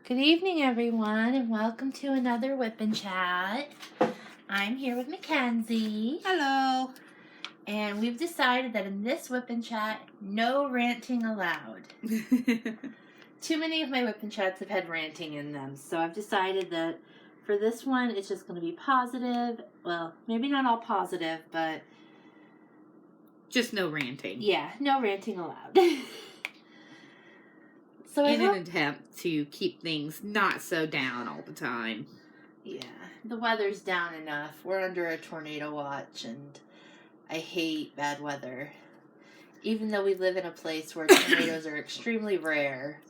Good evening, everyone, and welcome to another Whip and Chat. I'm here with Mackenzie. Hello. And we've decided that in this Whip and Chat, no ranting allowed. Too many of my Whip and Chats have had ranting in them, so I've decided that for this one, it's just going to be positive. Well, maybe not all positive, but... Just no ranting. Yeah, no ranting allowed. So in an attempt to keep things not so down all the time. Yeah, the weather's down enough. We're under a tornado watch, and I hate bad weather. Even though we live in a place where tornadoes are extremely rare.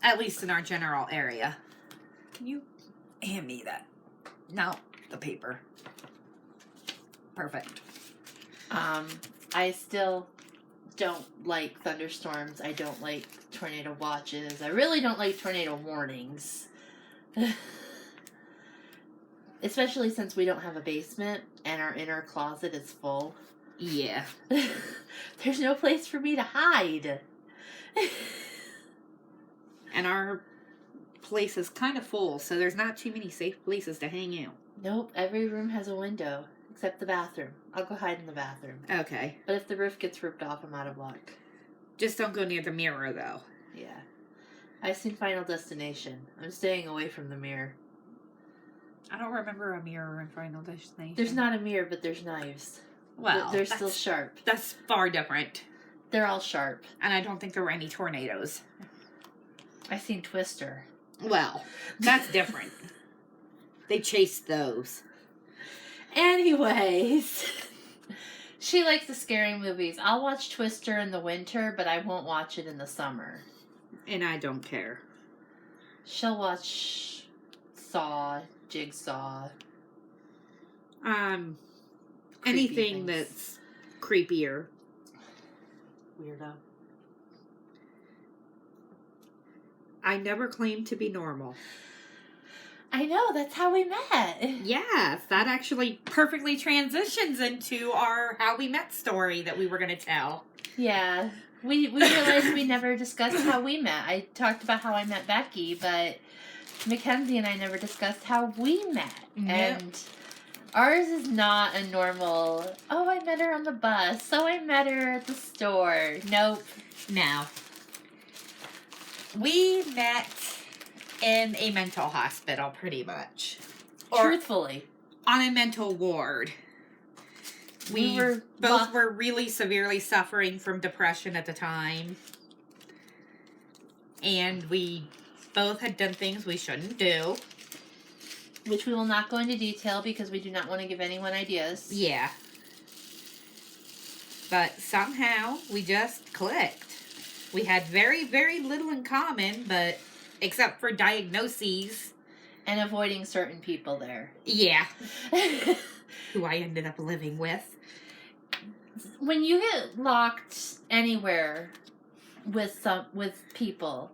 At least in our general area. Can you hand me that? No, the paper. Perfect. I still don't like thunderstorms. I don't like tornado watches. I really don't like tornado warnings. Especially since we don't have a basement and our inner closet is full. Yeah. There's no place for me to hide. And our place is kind of full, so there's not too many safe places to hang out. Nope, every room has a window, except the bathroom. I'll go hide in the bathroom. Okay. But if the roof gets ripped off, I'm out of luck. Just don't go near the mirror, though. Yeah. I've seen Final Destination. I'm staying away from the mirror. I don't remember a mirror in Final Destination. There's not a mirror, but there's knives. Well, they're still sharp. That's far different. They're all sharp. And I don't think there were any tornadoes. I've seen Twister. Well, that's different. They chased those. Anyways, she likes the scary movies. I'll watch Twister in the winter, but I won't watch it in the summer. And I don't care. She'll watch Saw, Jigsaw. Anything that's creepier. Weirdo. I never claimed to be normal. I know, that's how we met. Yes, that actually perfectly transitions into our how we met story that we were going to tell. Yeah. We realized we never discussed how we met. I talked about how I met Becky, but Mackenzie and I never discussed how we met. Nope. And ours is not a normal, oh, I met her on the bus. Oh, I met her at the store. Nope. No. We met in a mental hospital, pretty much. Truthfully. On a mental ward. We both were really severely suffering from depression at the time. And we both had done things we shouldn't do. Which we will not go into detail because we do not want to give anyone ideas. Yeah. But somehow we just clicked. We had very, very little in common, but except for diagnoses. And avoiding certain people there. Yeah. Who I ended up living with. When you get locked anywhere with people,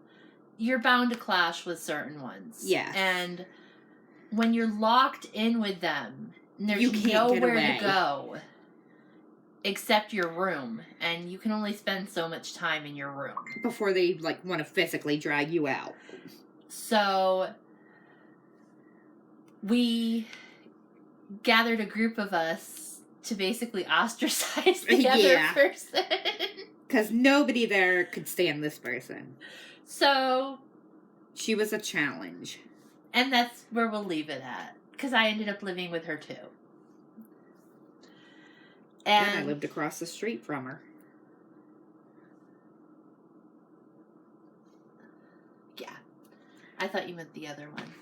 you're bound to clash with certain ones. Yeah. And when you're locked in with them, there's nowhere to go except your room, and you can only spend so much time in your room before they want to physically drag you out. So we gathered a group of us to basically ostracize the other person. Because nobody there could stand this person. So she was a challenge. And that's where we'll leave it at. Because I ended up living with her too. And I lived across the street from her. Yeah. I thought you meant the other one.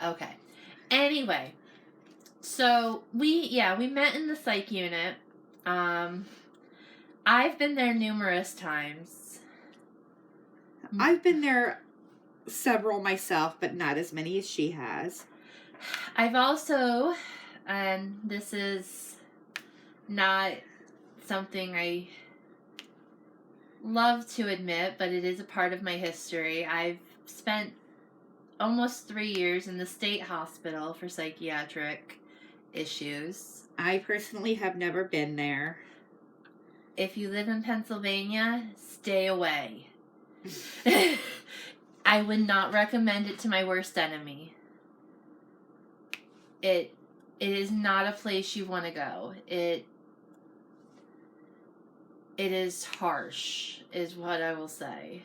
Okay. Anyway. So, we met in the psych unit. I've been there numerous times. I've been there several myself, but not as many as she has. I've also, and this is not something I love to admit, but it is a part of my history. I've spent almost 3 years in the state hospital for psychiatric issues. I personally have never been there. if you live in Pennsylvania, stay away. I would not recommend it to my worst enemy. It is not a place you want to go. It is harsh, is what I will say.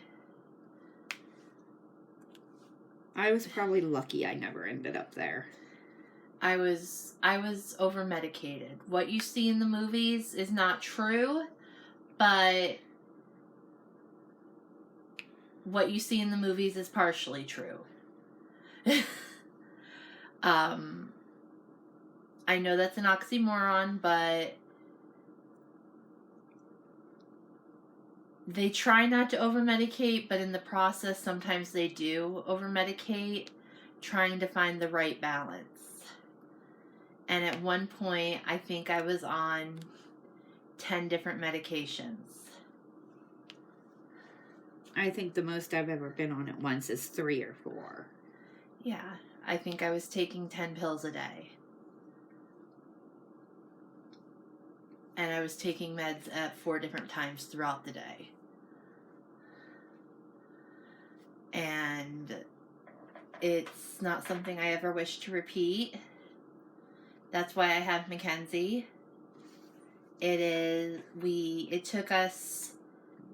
I was probably lucky I never ended up there. I was over medicated. What you see in the movies is not true, but what you see in the movies is partially true. I know that's an oxymoron, but they try not to over-medicate, but in the process, sometimes they do over-medicate, trying to find the right balance. And at one point, I think I was on 10 different medications. I think the most I've ever been on at once is 3 or 4. Yeah, I think I was taking 10 pills a day. And I was taking meds at 4 different times throughout the day. And it's not something I ever wish to repeat. That's why I have Mackenzie. It took us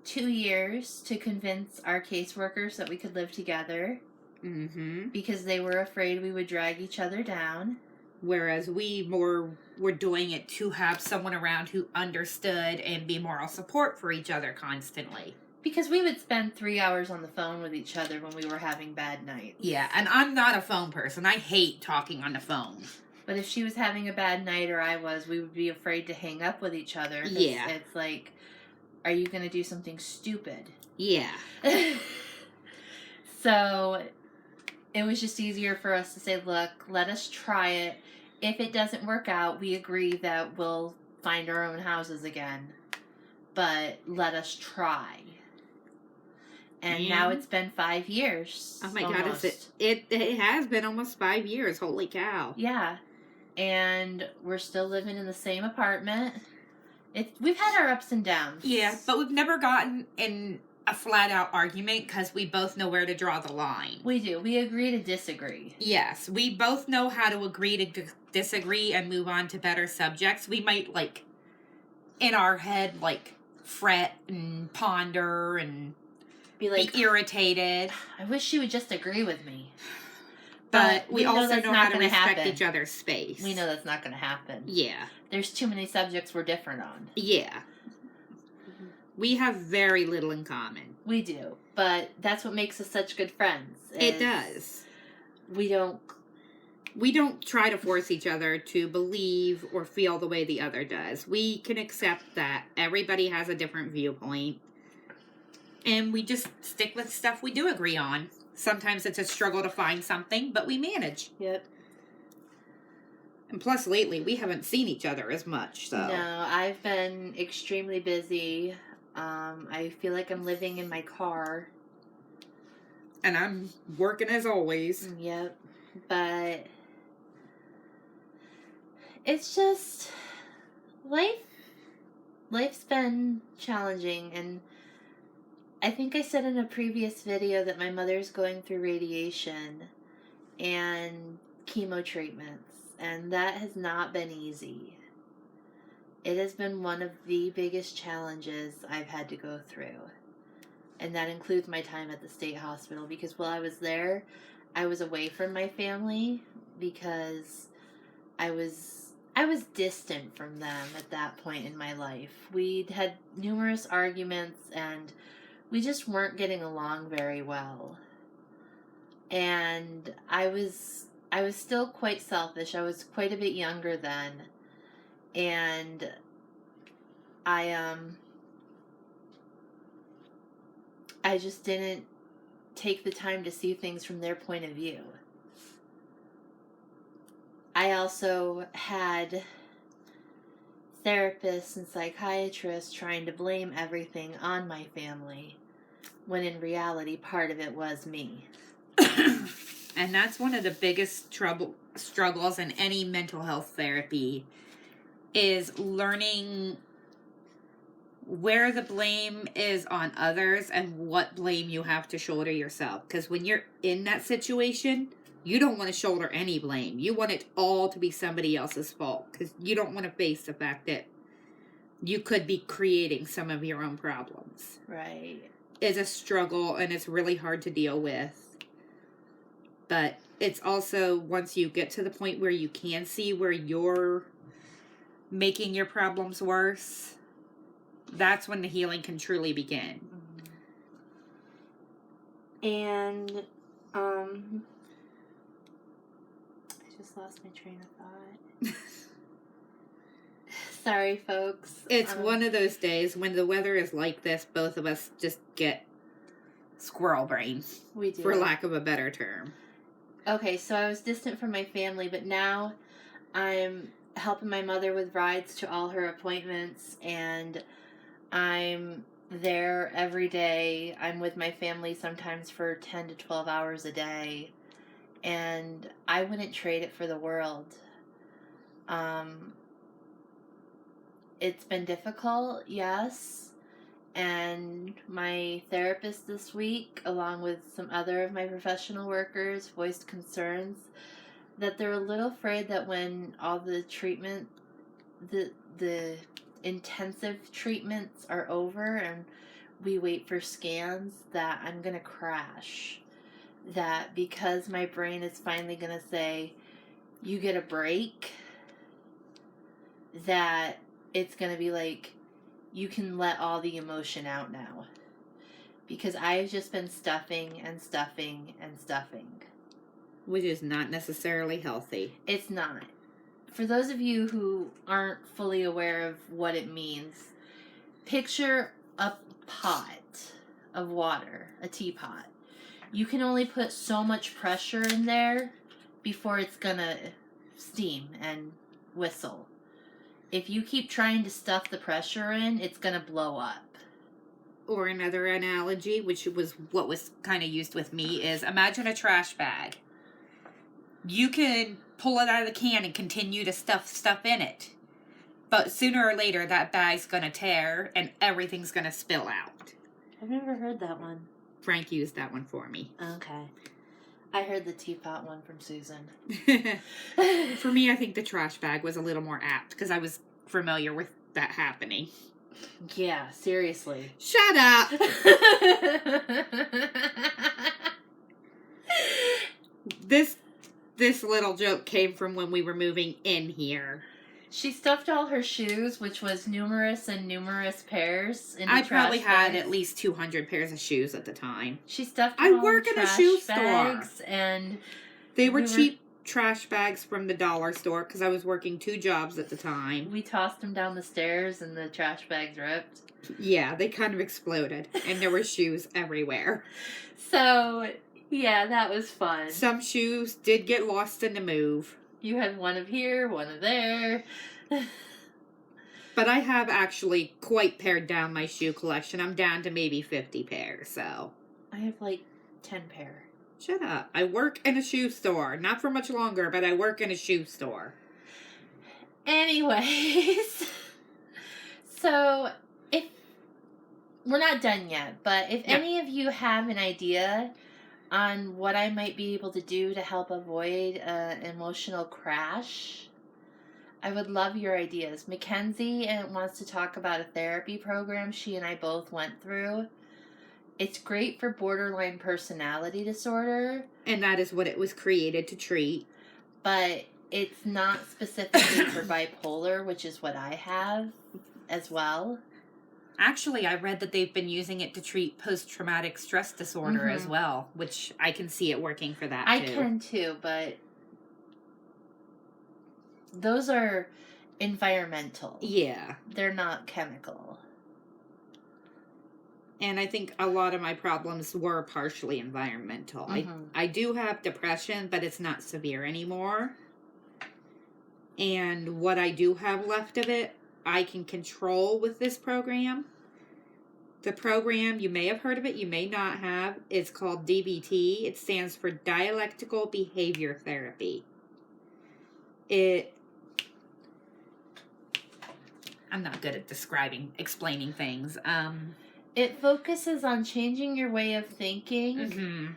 2 years to convince our caseworkers that we could live together. Mm-hmm. Because they were afraid we would drag each other down. Whereas we were doing it to have someone around who understood and be moral support for each other constantly. Because we would spend 3 hours on the phone with each other when we were having bad nights. Yeah, and I'm not a phone person. I hate talking on the phone. But if she was having a bad night or I was, we would be afraid to hang up with each other. Yeah. It's like, are you going to do something stupid? Yeah. So it was just easier for us to say, look, let us try it. If it doesn't work out, we agree that we'll find our own houses again. But let us try. And now it's been 5 years. Oh my almost. God, it has been almost 5 years. Holy cow. Yeah. And we're still living in the same apartment. We've had our ups and downs. Yeah, but we've never gotten in a flat-out argument because we both know where to draw the line. We do. We agree to disagree. Yes, we both know how to agree to disagree and move on to better subjects. We might, in our head, fret and ponder and be irritated. I wish she would just agree with me. But we also know how to respect happen. each other's space. We know that's not going to happen. Yeah. There's too many subjects we're different on. Yeah. We have very little in common. We do. But that's what makes us such good friends. It does. We don't try to force each other to believe or feel the way the other does. We can accept that everybody has a different viewpoint. And we just stick with stuff we do agree on. Sometimes it's a struggle to find something, but we manage. Yep. And plus, lately, we haven't seen each other as much, so. No, I've been extremely busy. I feel like I'm living in my car. And I'm working as always. Yep. But it's just life's been challenging, and I think I said in a previous video that my mother's going through radiation and chemo treatments, and that has not been easy. It has been one of the biggest challenges I've had to go through. And that includes my time at the state hospital, because while I was there, I was away from my family because I was distant from them at that point in my life. We'd had numerous arguments and we just weren't getting along very well. And I was still quite selfish. I was quite a bit younger then. And I just didn't take the time to see things from their point of view. I also had therapists and psychiatrists trying to blame everything on my family, when in reality, part of it was me. And that's one of the biggest struggles in any mental health therapy, is learning where the blame is on others and what blame you have to shoulder yourself. Because when you're in that situation, you don't want to shoulder any blame. You want it all to be somebody else's fault. Because you don't want to face the fact that you could be creating some of your own problems. Right. It's a struggle and it's really hard to deal with. But it's also, once you get to the point where you can see where you're making your problems worse, that's when the healing can truly begin. And, I just lost my train of thought. Sorry, folks. It's one of those days when the weather is like this, both of us just get squirrel brain. We do. For lack of a better term. Okay, so I was distant from my family, but now I'm helping my mother with rides to all her appointments, and I'm there every day. I'm with my family sometimes for 10 to 12 hours a day, and I wouldn't trade it for the world. It's been difficult, yes, and my therapist this week, along with some other of my professional workers, voiced concerns that they're a little afraid that when all the treatment, the intensive treatments are over and we wait for scans, that I'm going to crash. That because my brain is finally going to say, you get a break, that it's going to be like, you can let all the emotion out now. Because I've just been stuffing and stuffing and stuffing. Which is not necessarily healthy. It's not. For those of you who aren't fully aware of what it means, picture a pot of water, a teapot. You can only put so much pressure in there before it's gonna steam and whistle. If you keep trying to stuff the pressure in, it's gonna blow up. Or another analogy, which was what was kind of used with me, is imagine a trash bag. You can pull it out of the can and continue to stuff in it. But sooner or later, that bag's going to tear and everything's going to spill out. I've never heard that one. Frank used that one for me. Okay. I heard the teapot one from Susan. For me, I think the trash bag was a little more apt because I was familiar with that happening. Yeah, seriously. Shut up! This little joke came from when we were moving in here. She stuffed all her shoes, which was numerous pairs, into I trash probably had bags. at least 200 pairs of shoes at the time. She stuffed I them all work in in a trash shoe store. bags, and They were cheap trash bags from the dollar store because I was working 2 jobs at the time. we tossed them down the stairs, and the trash bags ripped. Yeah, they kind of exploded, and there were shoes everywhere. So, yeah, that was fun. Some shoes did get lost in the move. You had one of here, one of there. But I have actually quite pared down my shoe collection. I'm down to maybe 50 pairs, so. I have like 10 pair. Shut up. I work in a shoe store. Not for much longer, but I work in a shoe store. Anyways, so if we're not done yet, but if any of you have an idea on what I might be able to do to help avoid an emotional crash, I would love your ideas. Mackenzie wants to talk about a therapy program she and I both went through. It's great for borderline personality disorder. And that is what it was created to treat. But it's not specifically for bipolar, which is what I have as well. Actually, I read that they've been using it to treat post-traumatic stress disorder as well, which I can see it working for that, too. I can, too, but those are environmental. Yeah. They're not chemical. And I think a lot of my problems were partially environmental. I do have depression, but it's not severe anymore. And what I do have left of it, I can control with this program. The program, you may have heard of it, you may not have. It's called DBT. It stands for Dialectical Behavior Therapy. I'm not good at explaining things. It focuses on changing your way of thinking Mm-hmm.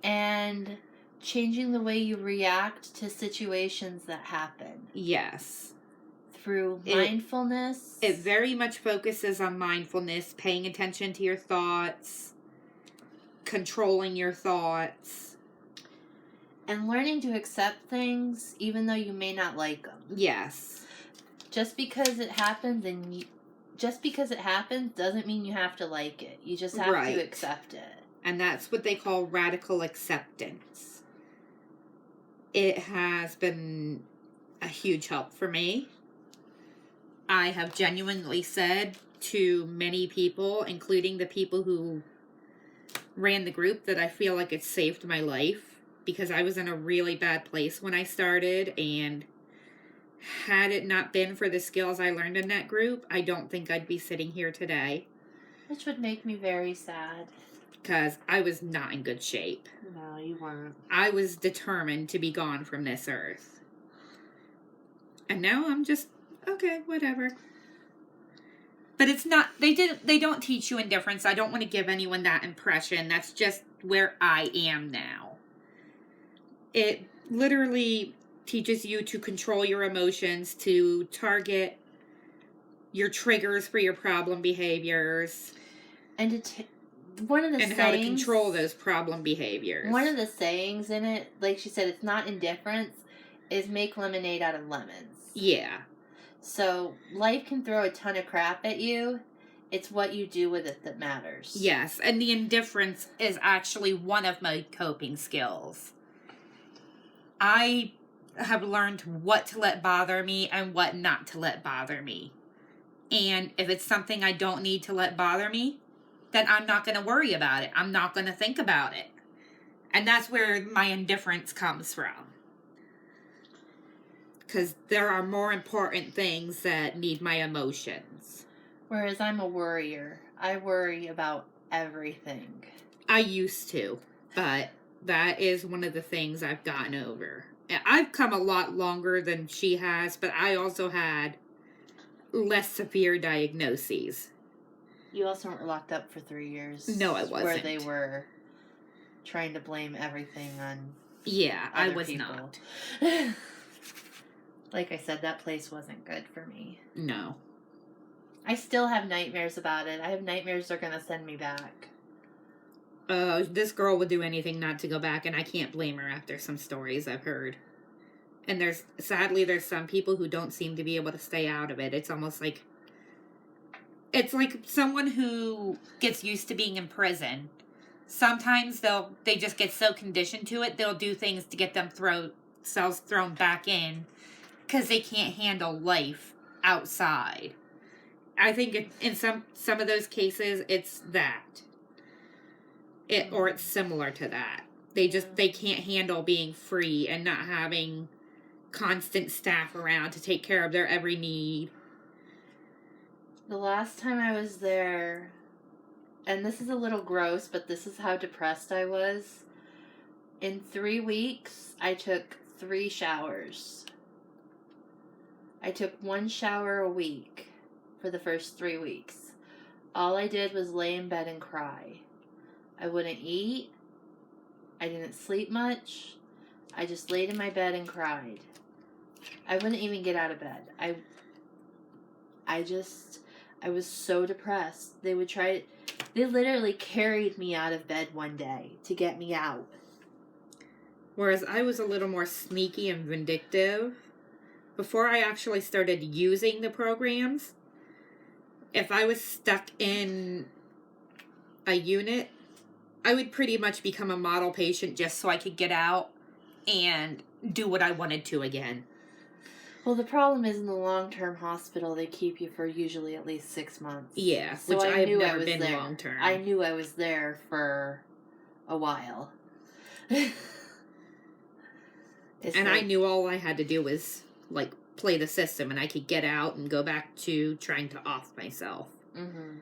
and changing the way you react to situations that happen. Yes. Through mindfulness. It very much focuses on mindfulness, paying attention to your thoughts, controlling your thoughts. And learning to accept things even though you may not like them. Yes. Just because it happens doesn't mean you have to like it. You just have to accept it. And that's what they call radical acceptance. It has been a huge help for me. I have genuinely said to many people, including the people who ran the group, that I feel like it saved my life, because I was in a really bad place when I started, and had it not been for the skills I learned in that group, I don't think I'd be sitting here today. Which would make me very sad. Because I was not in good shape. No, you weren't. I was determined to be gone from this earth. And now I'm just, okay, whatever. But it's not, they don't teach you indifference. I don't want to give anyone that impression. That's just where I am now. It literally teaches you to control your emotions, to target your triggers for your problem behaviors. And one of the sayings, how to control those problem behaviors. One of the sayings in it, like she said, it's not indifference, is make lemonade out of lemons. Yeah. So life can throw a ton of crap at you. It's what you do with it that matters. Yes, and the indifference is actually one of my coping skills. I have learned what to let bother me and what not to let bother me. And if it's something I don't need to let bother me, then I'm not going to worry about it. I'm not going to think about it. And that's where my indifference comes from. Because there are more important things that need my emotions. Whereas I'm a worrier. I worry about everything. I used to, but that is one of the things I've gotten over. I've come a lot longer than she has, but I also had less severe diagnoses. You also weren't locked up for 3 years. No, I wasn't. Where they were trying to blame everything on I was people. not. Like I said, that place wasn't good for me. No. I still have nightmares about it. I have nightmares they're going to send me back. This girl would do anything not to go back, and I can't blame her after some stories I've heard. And sadly, there's some people who don't seem to be able to stay out of it. It's almost like, it's like someone who gets used to being in prison. Sometimes they just get so conditioned to it, they'll do things to get themselves thrown back in, because they can't handle life outside. I think in some of those cases, it's that. Or it's similar to that. They can't handle being free and not having constant staff around to take care of their every need. The last time I was there, and this is a little gross, but this is how depressed I was. In 3 weeks, I took 3 showers. I took 1 shower a week for the first 3 weeks. All I did was lay in bed and cry. I wouldn't eat. I didn't sleep much. I just laid in my bed and cried. I wouldn't even get out of bed. I was so depressed. They literally carried me out of bed one day to get me out. Whereas I was a little more sneaky and vindictive. Before I actually started using the programs, if I was stuck in a unit, I would pretty much become a model patient just so I could get out and do what I wanted to again. Well, the problem is in the long-term hospital, they keep you for usually at least 6 months. Yeah, so which I've never been long-term. I knew I was there for a while. I knew all I had to do was, play the system, and I could get out and go back to trying to off myself. Mm-hmm.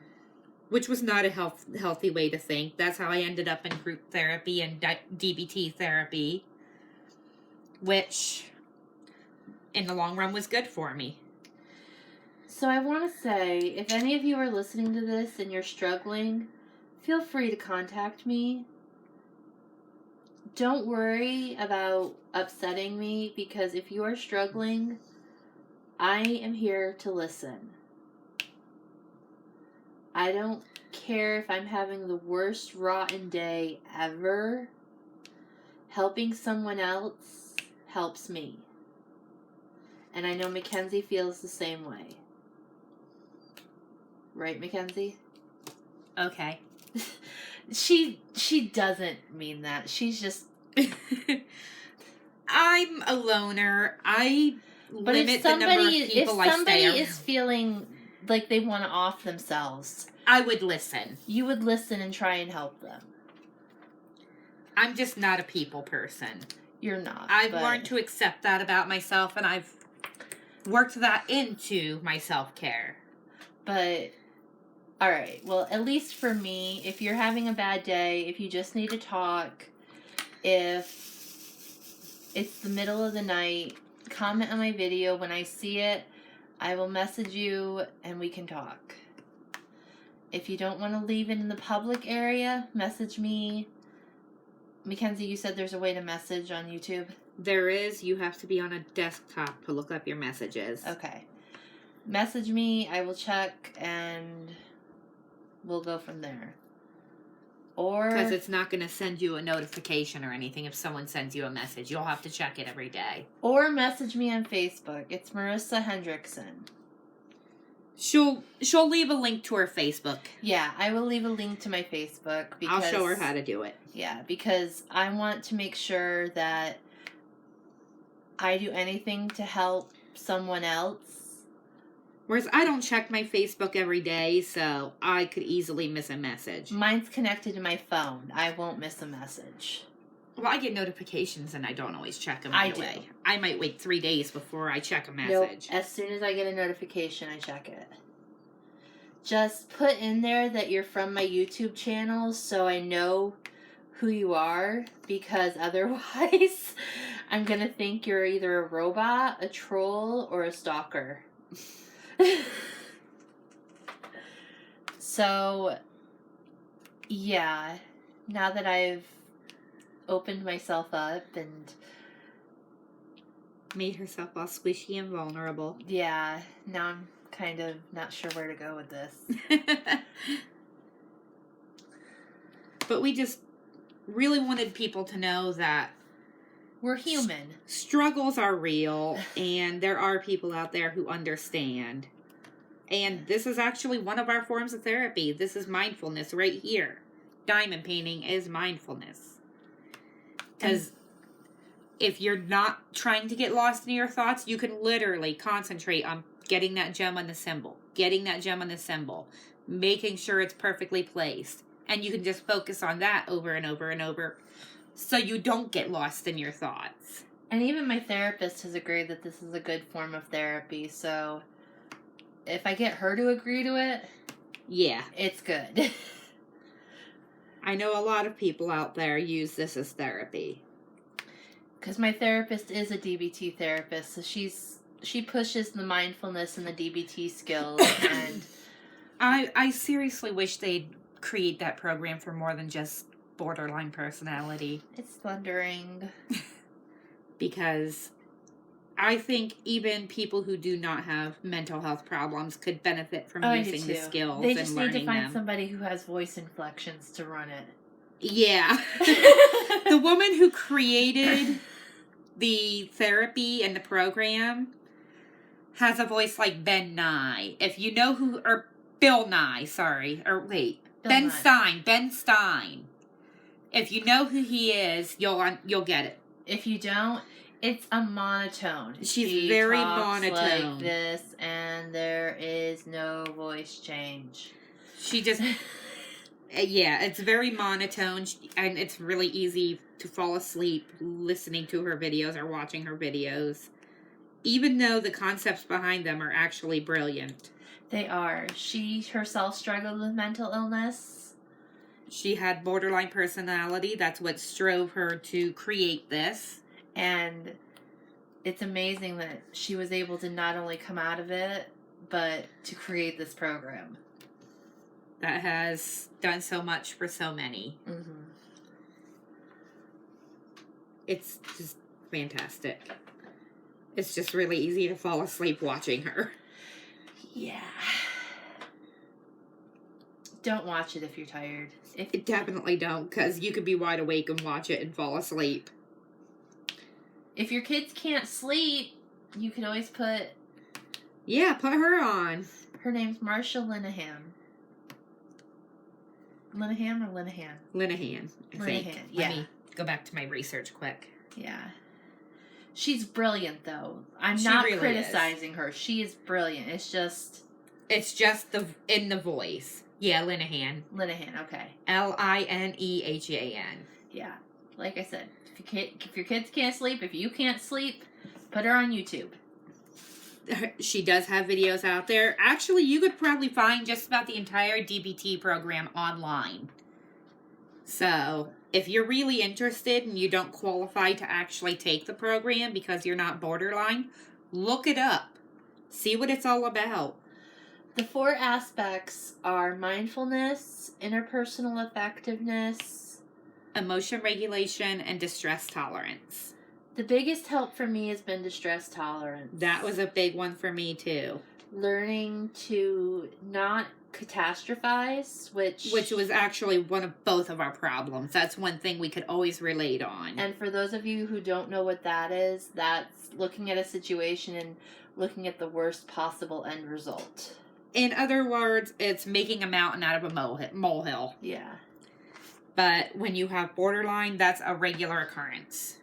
Which was not a healthy way to think. That's how I ended up in group therapy and DBT therapy, which in the long run was good for me. So I want to say, if any of you are listening to this and you're struggling, feel free to contact me. Don't worry about upsetting me, because if you are struggling, I am here to listen. I don't care if I'm having the worst rotten day ever. Helping someone else helps me. And I know Mackenzie feels the same way. Right, Mackenzie? Okay. She doesn't mean that. She's just... I'm a loner. I limit the number of people I stay around. If somebody is feeling like they want to off themselves, I would listen. You would listen and try and help them. I'm just not a people person. You're not. I've learned to accept that about myself, and I've worked that into my self-care. But, alright, well, at least for me, if you're having a bad day, if you just need to talk, if it's the middle of the night, comment on my video. When I see it, I will message you and we can talk. If you don't want to leave it in the public area, message me. Mackenzie, you said there's a way to message on YouTube? There is. You have to be on a desktop to look up your messages. Okay. Message me, I will check, and we'll go from there. Or... Because it's not going to send you a notification or anything if someone sends you a message. You'll have to check it every day. Or message me on Facebook. It's Marissa Hendrickson. She'll leave a link to her Facebook. Yeah, I will leave a link to my Facebook. Because, I'll show her how to do it. Yeah, because I want to make sure that I do anything to help someone else. Whereas I don't check my Facebook every day, so I could easily miss a message. Mine's connected to my phone. I won't miss a message. Well, I get notifications and I don't always check them anyway. I do. I might wait 3 days before I check a message. Nope. As soon as I get a notification, I check it. Just put in there that you're from my YouTube channel so I know who you are, because otherwise I'm going to think you're either a robot, a troll, or a stalker. So, yeah, now that I've opened myself up and made herself all squishy and vulnerable. Yeah, now I'm kind of not sure where to go with this. But we just really wanted people to know that we're human. Struggles are real, and there are people out there who understand. And this is actually one of our forms of therapy. This is mindfulness right here. Diamond painting is mindfulness. Because if you're not trying to get lost in your thoughts, you can literally concentrate on getting that gem on the symbol. Getting that gem on the symbol. Making sure it's perfectly placed. And you can just focus on that over and over and over, so you don't get lost in your thoughts. And even my therapist has agreed that this is a good form of therapy, so if I get her to agree to it, yeah, it's good. I know a lot of people out there use this as therapy. Because my therapist is a DBT therapist, so she pushes the mindfulness and the DBT skills, and I seriously wish they'd create that program for more than just borderline personality. It's thundering. Because I think even people who do not have mental health problems could benefit from using the skills and learning them. They just need to find somebody who has voice inflections to run it. Yeah. The woman who created the therapy and the program has a voice like Ben Nye. If you know who, or Bill Nye, sorry. Or wait, Ben Stein. Ben Stein. If you know who he is, you'll get it. If you don't, it's a monotone. She's very monotone. Like this, and there is no voice change. She just, yeah, it's very monotone, and it's really easy to fall asleep listening to her videos or watching her videos, even though the concepts behind them are actually brilliant. They are. She herself struggled with mental illness. She had borderline personality. That's what drove her to create this. And it's amazing that she was able to not only come out of it, but to create this program that has done so much for so many. Mm-hmm. It's just fantastic. It's just really easy to fall asleep watching her. Yeah. Don't watch it if you're tired. Definitely don't, because you could be wide awake and watch it and fall asleep. If your kids can't sleep, you can always put... Yeah, put her on. Her name's Marsha Linehan. Linehan or Linehan? Linehan, I think. Yeah. Let me go back to my research quick. Yeah. She's brilliant, though. I'm She not really criticizing her. She is brilliant. It's just in the voice. Yeah, Linehan. Linehan, okay. Linehan. Yeah. Like I said, if your kids can't sleep, if you can't sleep, put her on YouTube. She does have videos out there. Actually, you could probably find just about the entire DBT program online. So, if you're really interested and you don't qualify to actually take the program because you're not borderline, look it up. See what it's all about. The 4 aspects are mindfulness, interpersonal effectiveness, emotion regulation, and distress tolerance. The biggest help for me has been distress tolerance. That was a big one for me, too. Learning to not catastrophize, which was actually one of both of our problems. That's one thing we could always relate on. And for those of you who don't know what that is, that's looking at a situation and looking at the worst possible end result. In other words, it's making a mountain out of a molehill. Yeah. But when you have borderline, that's a regular occurrence.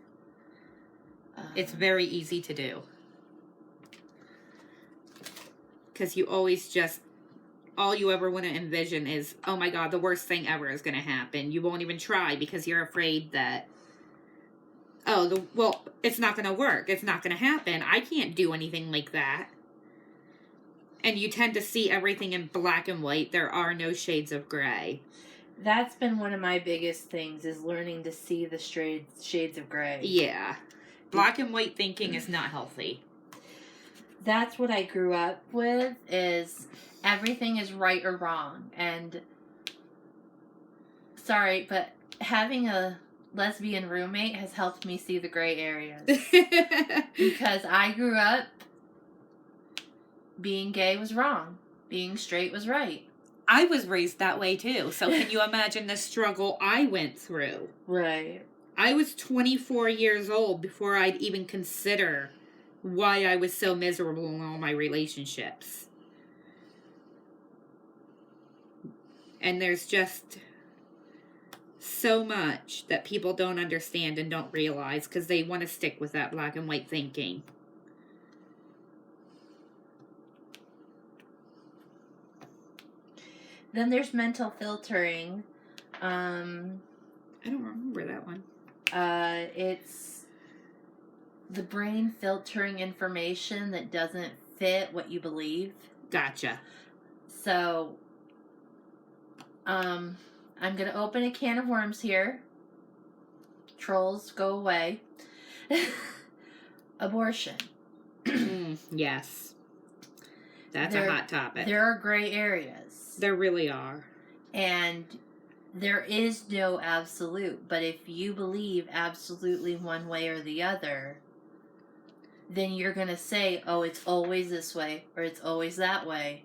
It's very easy to do. Because you always just, all you ever want to envision is, oh my God, the worst thing ever is going to happen. You won't even try because you're afraid that, it's not going to work. It's not going to happen. I can't do anything like that. And you tend to see everything in black and white. There are no shades of gray. That's been one of my biggest things, is learning to see the shades of gray. Yeah. Black and white thinking is not healthy. That's what I grew up with, is everything is right or wrong. And, sorry, but having a lesbian roommate has helped me see the gray areas. Because I grew up, being gay was wrong. Being straight was right. I was raised that way too. So can you imagine the struggle I went through? Right. I was 24 years old before I'd even consider why I was so miserable in all my relationships. And there's just so much that people don't understand and don't realize because they want to stick with that black and white thinking. Then there's mental filtering. I don't remember that one. It's the brain filtering information that doesn't fit what you believe. Gotcha. So, I'm going to open a can of worms here. Trolls, go away. Abortion. Yes. That's a hot topic. There are gray areas. There really are. And there is no absolute. But if you believe absolutely one way or the other, then you're going to say, oh, it's always this way or it's always that way.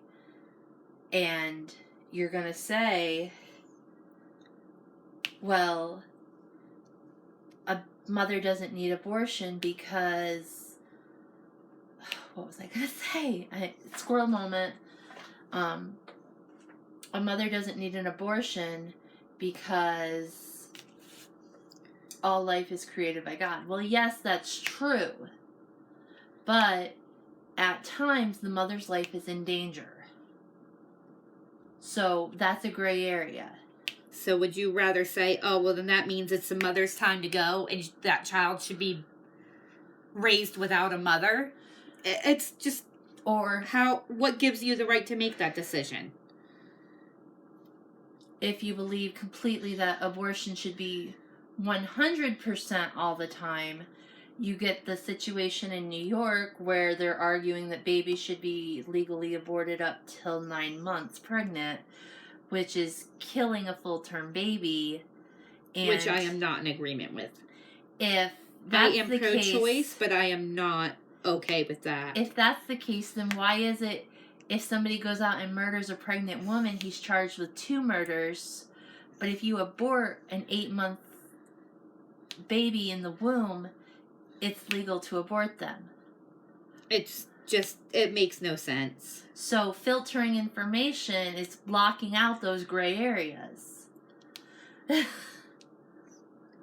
And you're going to say, well, a mother doesn't need abortion because, what was I going to say? Squirrel moment. A mother doesn't need an abortion because all life is created by God. Well, yes, that's true. But at times, the mother's life is in danger. So that's a gray area. So would you rather say, oh, well, then that means it's the mother's time to go and that child should be raised without a mother? It's just, or what gives you the right to make that decision? If you believe completely that abortion should be 100% all the time, You get the situation in New York where they're arguing that babies should be legally aborted up till 9 months pregnant, which is killing a full-term baby. And which I am not in agreement with. If I that's am the pro-choice, case, but I am not okay with that. if that's the case, then why is it if somebody goes out and murders a pregnant woman, he's charged with 2 murders, but if you abort an 8-month baby in the womb, it's legal to abort them? It's just, it makes no sense. So filtering information is blocking out those gray areas.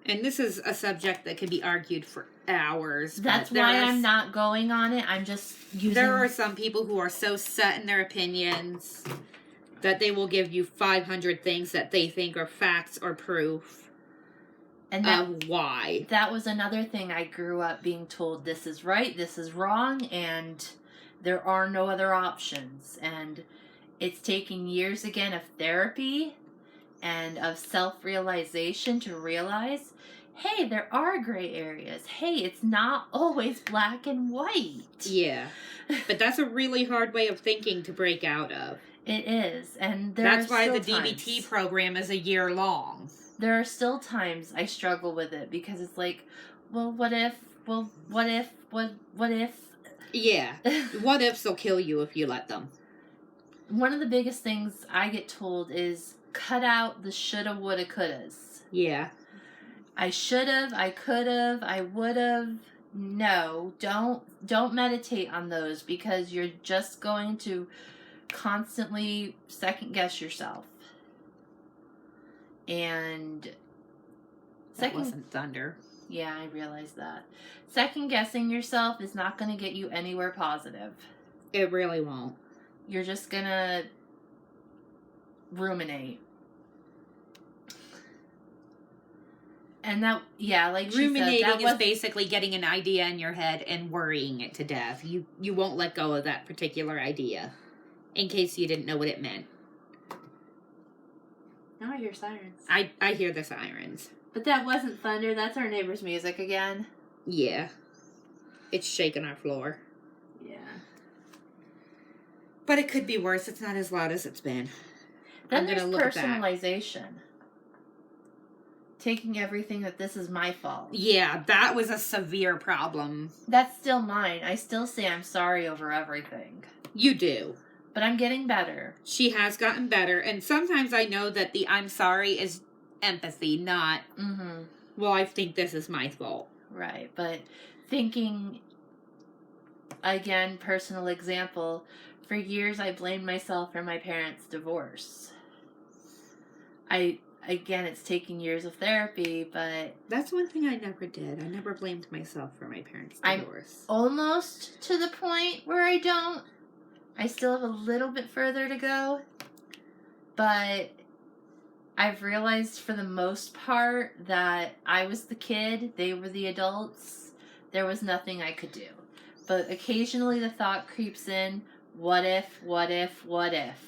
And this is a subject that could be argued for hours. That's why I'm not going on it. I'm just using... There are some people who are so set in their opinions that they will give you 500 things that they think are facts or proof of why. That was another thing I grew up being told, this is right, this is wrong, and there are no other options. And it's taking years again of therapy and of self-realization to realize, hey, there are gray areas. Hey, it's not always black and white. Yeah. But that's a really hard way of thinking to break out of. It is. And that's why the DBT program is a year long. There are still times I struggle with it because it's like, well, what if? Well, what if? What if? Yeah. What ifs will kill you if you let them. One of the biggest things I get told is cut out the shoulda, woulda, couldas. Yeah. I should've, I could've, I would've. No, don't meditate on those because you're just going to constantly second guess yourself. And that wasn't thunder. Yeah, I realize that. Second guessing yourself is not going to get you anywhere positive. It really won't. You're just going to ruminate. And that, yeah, like she ruminating said, is basically getting an idea in your head and worrying it to death. You won't let go of that particular idea, in case you didn't know what it meant. Now I hear sirens. I hear the sirens. But that wasn't thunder. That's our neighbor's music again. Yeah. It's shaking our floor. Yeah. But it could be worse. It's not as loud as it's been. Then there's personalization. Taking everything that this is my fault. Yeah, that was a severe problem. That's still mine. I still say I'm sorry over everything. You do. But I'm getting better. She has gotten better. And sometimes I know that the I'm sorry is empathy, not, well, I think this is my fault. Right. But thinking, again, personal example, for years I blamed myself for my parents' divorce. Again, it's taking years of therapy, but... That's one thing I never did. I never blamed myself for my parents' divorce. I'm almost to the point where I don't. I still have a little bit further to go. But I've realized for the most part that I was the kid, they were the adults. There was nothing I could do. But occasionally the thought creeps in, what if, what if, what if?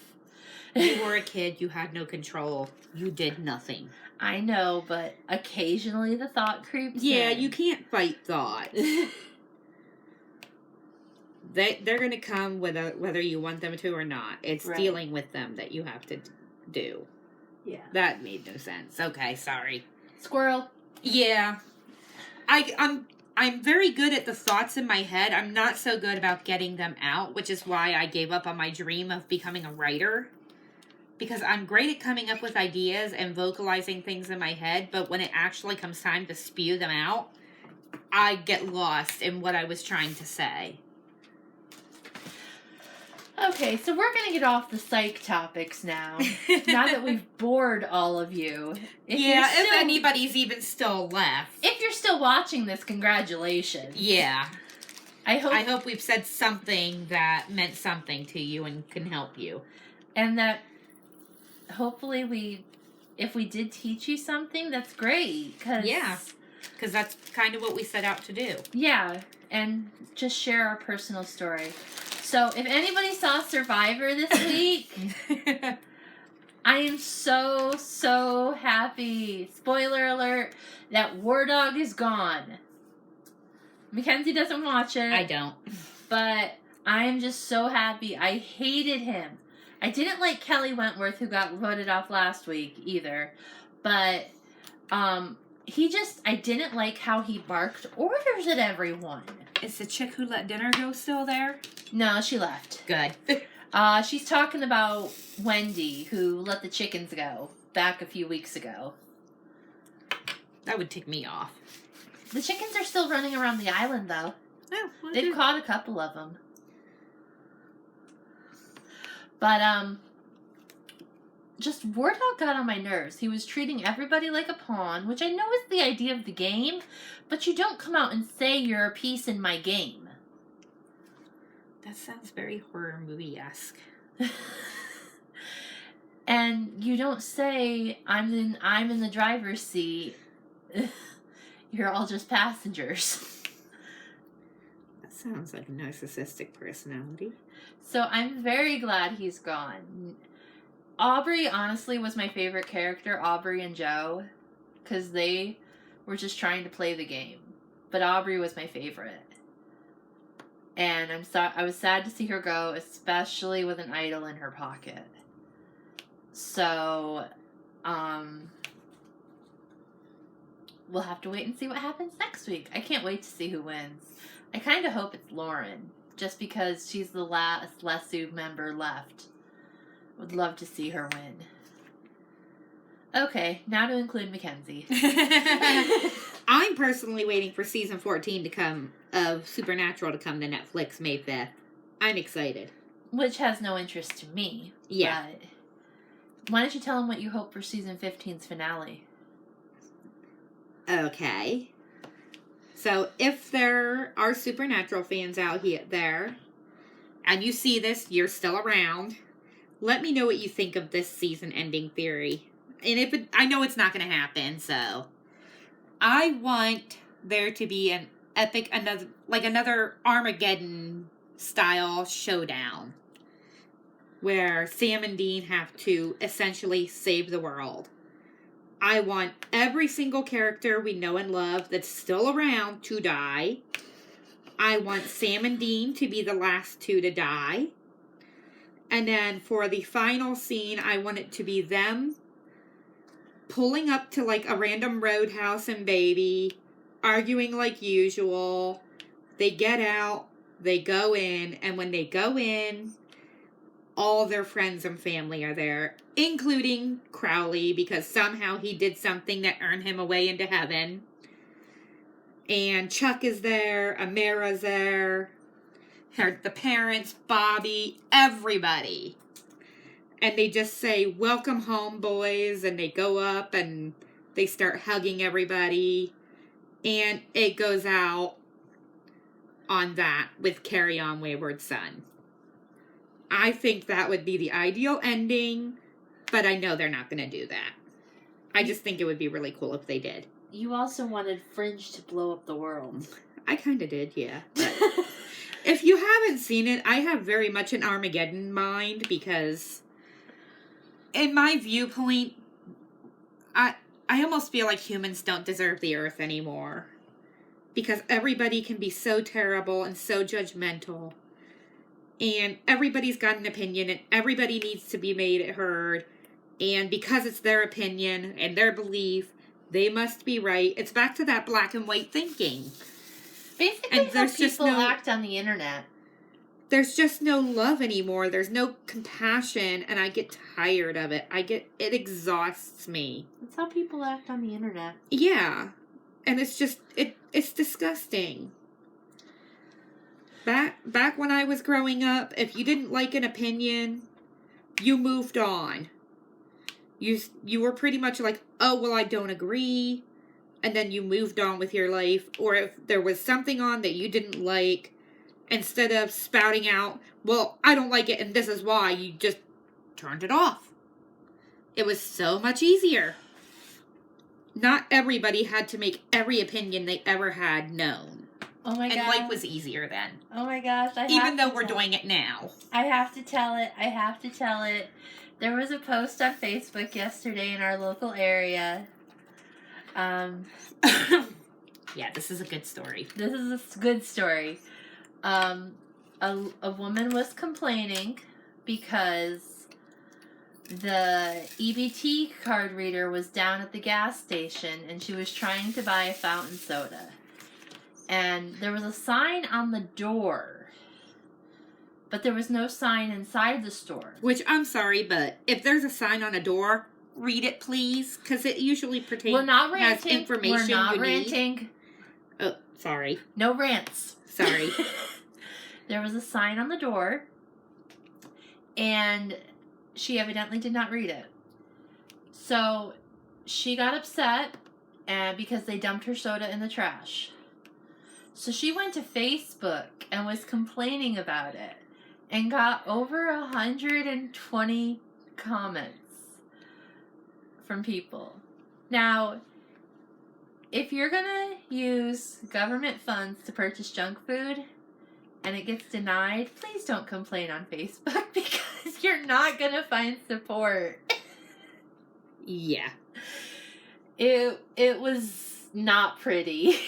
You were a kid, you had no control. You did nothing. I know, but occasionally the thought creeps in. Yeah, you can't fight thoughts. They're going to come whether you want them to or not. It's dealing with them that you have to do. Yeah. That made no sense. Okay, sorry. Squirrel. Yeah. I'm very good at the thoughts in my head. I'm not so good about getting them out, which is why I gave up on my dream of becoming a writer. Because I'm great at coming up with ideas and vocalizing things in my head, but when it actually comes time to spew them out, I get lost in what I was trying to say. Okay, so we're going to get off the psych topics now. Now that we've bored all of you. If anybody's even still left. If you're still watching this, congratulations. Yeah. I hope we've said something that meant something to you and can help you. And that hopefully if we did teach you something, that's great. Because that's kind of what we set out to do. Yeah, and just share our personal story. So, if anybody saw Survivor this week, I am so, so happy. Spoiler alert, that War Dog is gone. Mackenzie doesn't watch it. I don't. But I'm just so happy. I hated him. I didn't like Kelly Wentworth, who got voted off last week, either. But, I didn't like how he barked orders at everyone. Is the chick who let dinner go still there? No, she left. Good. She's talking about Wendy, who let the chickens go back a few weeks ago. That would tick me off. The chickens are still running around the island, though. Oh, They've caught a couple of them. But, just Wardog got on my nerves. He was treating everybody like a pawn, which I know is the idea of the game, but you don't come out and say you're a piece in my game. That sounds very horror movie-esque. And you don't say, I'm in the driver's seat. You're all just passengers. That sounds like a narcissistic personality. So I'm very glad he's gone. Aubrey, honestly, was my favorite character, Aubrey and Joe, because they were just trying to play the game. But Aubrey was my favorite. And I was sad to see her go, especially with an idol in her pocket. So, we'll have to wait and see what happens next week. I can't wait to see who wins. I kind of hope it's Lauren, just because she's the last Lesu member left. Would love to see her win. Okay, now to include Mackenzie. I'm personally waiting for season 14 to come, of Supernatural to come to Netflix May 5th. I'm excited. Which has no interest to me. Yeah. But why don't you tell them what you hope for season 15's finale? Okay. So, if there are Supernatural fans out there, and you see this, you're still around, let me know what you think of this season ending theory. And I know it's not going to happen, so I want there to be an epic, another Armageddon style showdown where Sam and Dean have to essentially save the world. I want every single character we know and love that's still around to die. I want Sam and Dean to be the last two to die. And then for the final scene, I want it to be them pulling up to like a random roadhouse and baby, arguing like usual. They get out, they go in, and when they go in, all their friends and family are there, including Crowley, because somehow he did something that earned him a way into heaven. And Chuck is there, Amara's there, the parents, Bobby, everybody. And they just say, "Welcome home, boys," and they go up and they start hugging everybody. And it goes out on that with Carry On Wayward Son. I think that would be the ideal ending, but I know they're not going to do that. I just think it would be really cool if they did. You also wanted Fringe to blow up the world. I kind of did, yeah. But if you haven't seen it, I have very much an Armageddon mind because, in my viewpoint, I almost feel like humans don't deserve the earth anymore. Because everybody can be so terrible and so judgmental. And everybody's got an opinion and everybody needs to be made heard. And because it's their opinion and their belief, they must be right. It's back to that black and white thinking. Basically, and how people act on the internet. There's just no love anymore. There's no compassion, and I get tired of it. It exhausts me. That's how people act on the internet. Yeah. And it's just, it's disgusting. Back when I was growing up, if you didn't like an opinion, you moved on. You were pretty much like, oh, well, I don't agree. And then you moved on with your life. Or if there was something on that you didn't like, instead of spouting out, well, I don't like it and this is why, you just turned it off. It was so much easier. Not everybody had to make every opinion they ever had known. Oh my gosh. And life was easier then. Oh my gosh. Even though we're doing it now. I have to tell it. There was a post on Facebook yesterday in our local area. Yeah, this is a good story. This is a good story. A woman was complaining because the EBT card reader was down at the gas station and she was trying to buy a fountain soda. And there was a sign on the door, but there was no sign inside the store. Which, I'm sorry, but if there's a sign on a door, read it, please, because it usually pertains. We're not ranting. Has information We're not you ranting. Need. Oh, sorry. No rants. Sorry. There was a sign on the door, and she evidently did not read it. So she got upset because they dumped her soda in the trash. So she went to Facebook and was complaining about it and got over 120 comments from people. Now, if you're going to use government funds to purchase junk food and it gets denied, please don't complain on Facebook because you're not going to find support. Yeah. It was not pretty.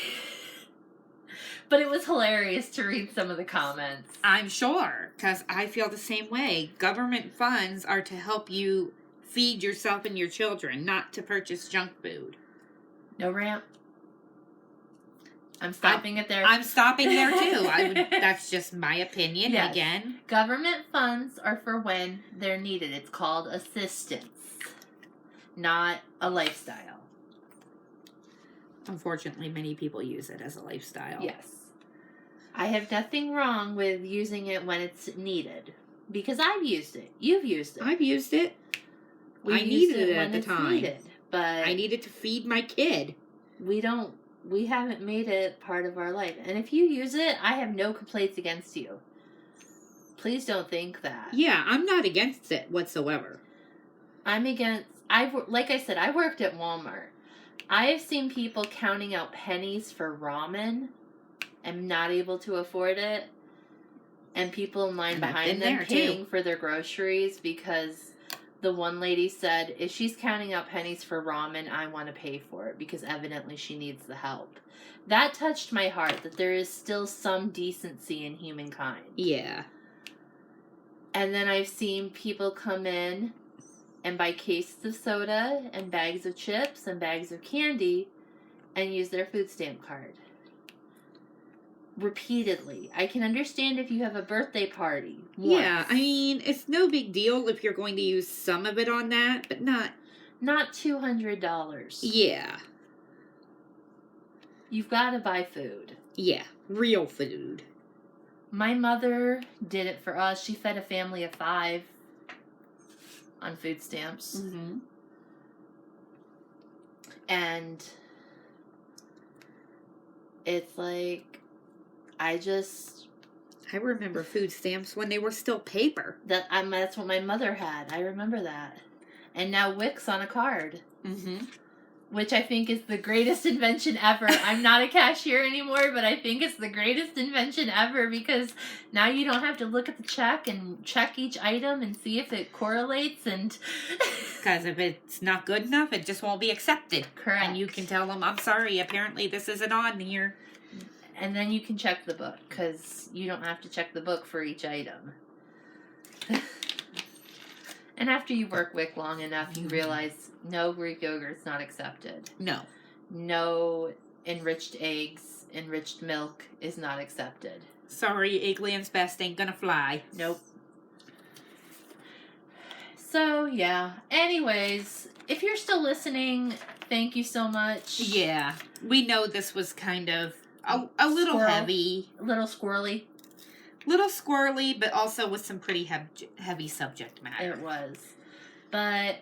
But it was hilarious to read some of the comments. I'm sure, because I feel the same way. Government funds are to help you feed yourself and your children, not to purchase junk food. No rant. I'm stopping it there. I'm stopping there, too. That's just my opinion, yes. Again. Government funds are for when they're needed. It's called assistance, not a lifestyle. Unfortunately, many people use it as a lifestyle. Yes. I have nothing wrong with using it when it's needed. Because I've used it. You've used it. I've used it. I needed it at the time. Needed, but I needed to feed my kid. We haven't made it part of our life. And if you use it, I have no complaints against you. Please don't think that. Yeah, I'm not against it whatsoever. Like I said, I worked at Walmart. I have seen people counting out pennies for ramen and not able to afford it. And people in line behind them paying for their groceries because the one lady said, if she's counting out pennies for ramen, I want to pay for it because evidently she needs the help. That touched my heart, that there is still some decency in humankind. Yeah. And then I've seen people come in and buy cases of soda and bags of chips and bags of candy and use their food stamp card. Repeatedly. I can understand if you have a birthday party. Once. Yeah, I mean, it's no big deal if you're going to use some of it on that, but not $200. Yeah. You've got to buy food. Yeah, real food. My mother did it for us. She fed a family of 5 on food stamps. Mm-hmm. And it's like, I remember food stamps when they were still paper. That's what my mother had. I remember that. And now Wix on a card. Mm-hmm. Which I think is the greatest invention ever. I'm not a cashier anymore, but I think it's the greatest invention ever because now you don't have to look at the check and check each item and see if it correlates and... Because if it's not good enough, it just won't be accepted. Correct. And you can tell them, I'm sorry, apparently this isn't on here. And then you can check the book because you don't have to check the book for each item. And after you work WIC long enough, you realize no Greek yogurt's not accepted. No. No enriched eggs, enriched milk is not accepted. Sorry, Eggland's Best ain't gonna fly. Nope. So, yeah. Anyways, if you're still listening, thank you so much. Yeah. We know this was kind of a little heavy. A little squirrely. Little squirrely, but also with some pretty heavy subject matter. It was. But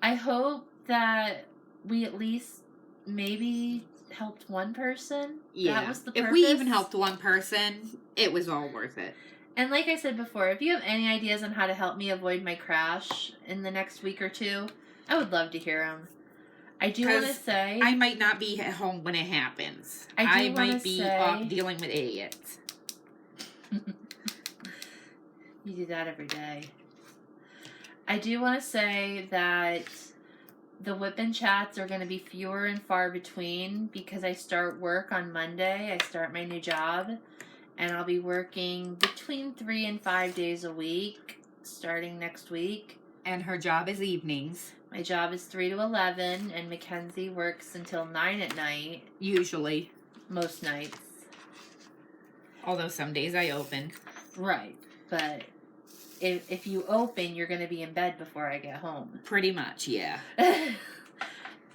I hope that we at least maybe helped one person. Yeah. That was the purpose. If we even helped one person, it was all worth it. And like I said before, if you have any ideas on how to help me avoid my crash in the next week or 2, I would love to hear them. I do want to say... I might not be at home when it happens. I might be off dealing with idiots. You do that every day. I do want to say that the whip-in chats are going to be fewer and far between because I start work on Monday. I start my new job, and I'll be working between 3 and 5 days a week starting next week. And her job is evenings. My job is 3 to 11, and Mackenzie works until 9 at night. Usually. Most nights. Although some days I open. Right, but if you open, you're going to be in bed before I get home. Pretty much, yeah.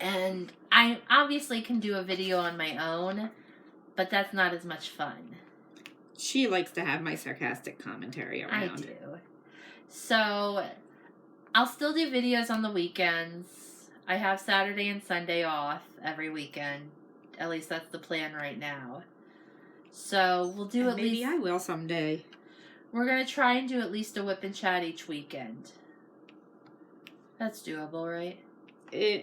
And I obviously can do a video on my own, but that's not as much fun. She likes to have my sarcastic commentary around. I do. So, I'll still do videos on the weekends. I have Saturday and Sunday off every weekend. At least that's the plan right now. So, we'll do And at maybe least... I will someday. We're going to try and do at least a whip and chat each weekend. That's doable, right?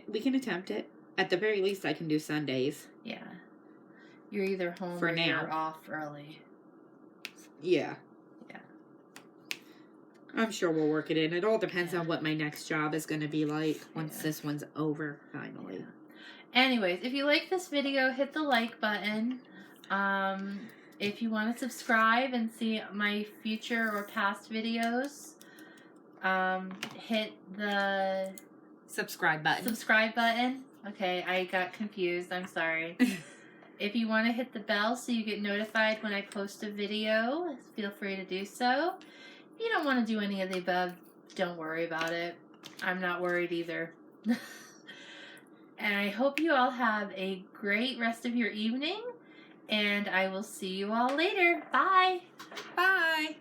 We can attempt it. At the very least, I can do Sundays. Yeah. You're either home For or now. you're off early. Yeah. Yeah. I'm sure we'll work it in. It all depends Yeah. on what my next job is going to be like once Yeah. this one's over, finally. Yeah. Anyways, if you like this video, hit the like button. If you want to subscribe and see my future or past videos, hit the Subscribe button. subscribe button. Okay, I got confused. I'm sorry. If you want to hit the bell so you get notified when I post a video, feel free to do so. If you don't want to do any of the above, don't worry about it. I'm not worried either. And I hope you all have a great rest of your evening, and I will see you all later. Bye! Bye!